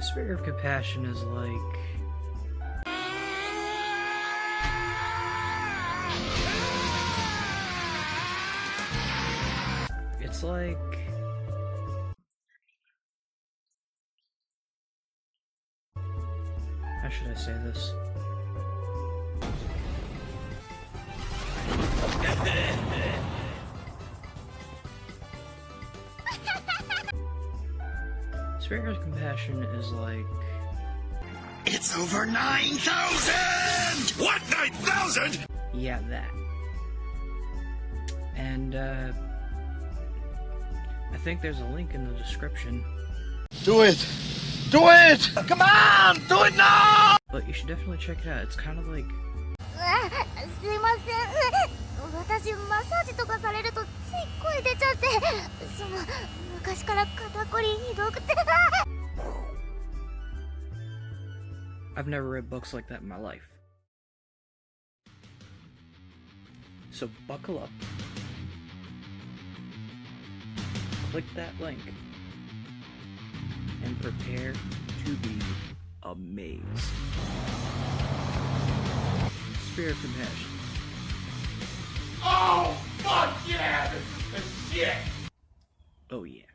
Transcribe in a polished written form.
Spirit of compassion is like... It's like... How should I say this? Spirit of compassion is like... It's over 9,000! What, 9,000?! Yeah, that. And, I think there's a link in the description. Do it! Do it! Come on! Do it now! But you should definitely check it out. It's kind of like... すいません。私マッサージとかされるとつい声出ちゃって、昔から肩こりひどくて。I've never read books like that in my life. So buckle up. Click that link. And prepare to be amazed. Spirit of compassion. Oh, fuck yeah! This is the shit! Oh yeah.